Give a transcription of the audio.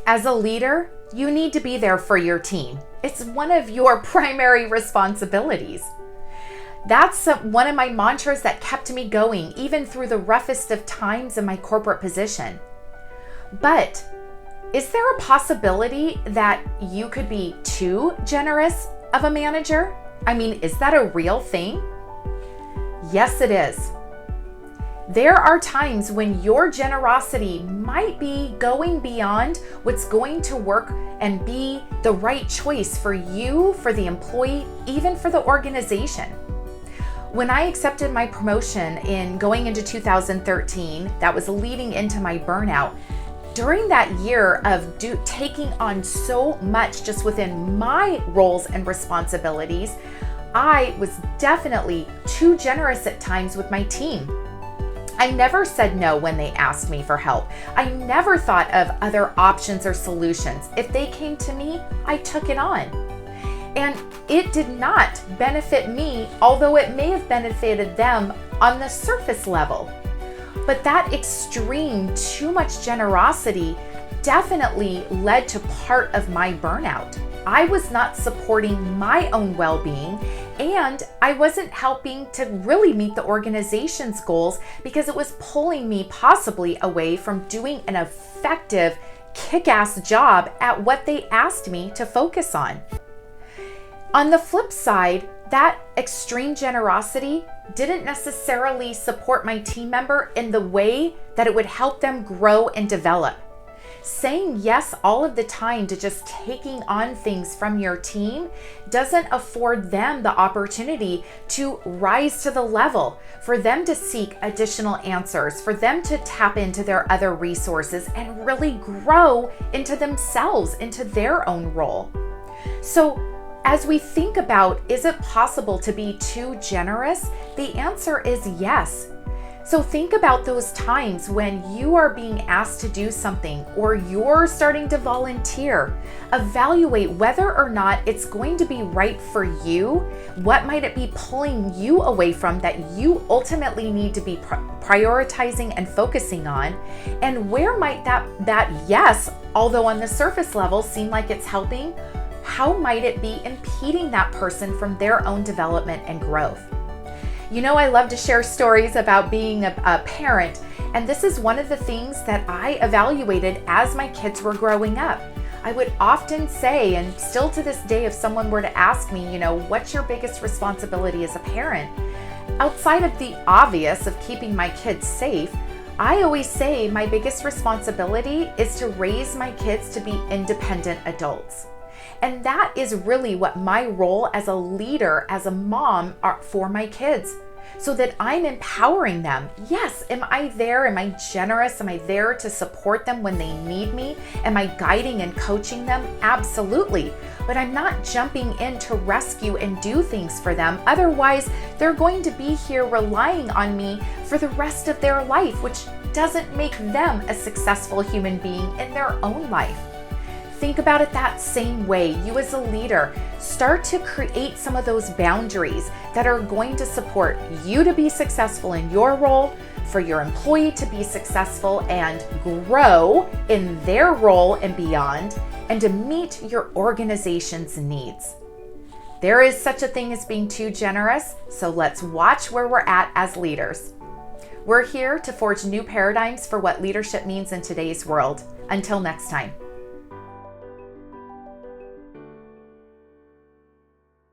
As a leader, you need to be there for your team. It's one of your primary responsibilities. That's one of my mantras that kept me going, even through the roughest of times in my corporate position. But is there a possibility that you could be too generous of a manager? I mean, is that a real thing? Yes, it is. There are times when your generosity might be going beyond what's going to work and be the right choice for you, for the employee, even for the organization. When I accepted my promotion in going into 2013, that was leading into my burnout. During that year of taking on so much just within my roles and responsibilities, I was definitely too generous at times with my team. I never said no when they asked me for help. I never thought of other options or solutions. If they came to me, I took it on. And it did not benefit me, although it may have benefited them on the surface level. But that extreme, too much generosity definitely led to part of my burnout. I was not supporting my own well-being, and I wasn't helping to really meet the organization's goals because it was pulling me possibly away from doing an effective, kick-ass job at what they asked me to focus on. On the flip side, that extreme generosity didn't necessarily support my team member in the way that it would help them grow and develop. Saying yes all of the time to just taking on things from your team doesn't afford them the opportunity to rise to the level, for them to seek additional answers, for them to tap into their other resources and really grow into themselves, into their own role. So as we think about, is it possible to be too generous? The answer is yes. So think about those times when you are being asked to do something or you're starting to volunteer. Evaluate whether or not it's going to be right for you. What might it be pulling you away from that you ultimately need to be prioritizing and focusing on? And where might that yes, although on the surface level seem like it's helping, how might it be impeding that person from their own development and growth? You know, I love to share stories about being a parent, and this is one of the things that I evaluated as my kids were growing up. I would often say, and still to this day, if someone were to ask me, what's your biggest responsibility as a parent? Outside of the obvious of keeping my kids safe, I always say my biggest responsibility is to raise my kids to be independent adults. And that is really what my role as a leader, as a mom, are for my kids, so that I'm empowering them. Yes, am I there? Am I generous? Am I there to support them when they need me? Am I guiding and coaching them? Absolutely. But I'm not jumping in to rescue and do things for them. Otherwise, they're going to be here relying on me for the rest of their life, which doesn't make them a successful human being in their own life. Think about it that same way. You as a leader, start to create some of those boundaries that are going to support you to be successful in your role, for your employee to be successful and grow in their role and beyond, and to meet your organization's needs. There is such a thing as being too generous, so let's watch where we're at as leaders. We're here to forge new paradigms for what leadership means in today's world. Until next time.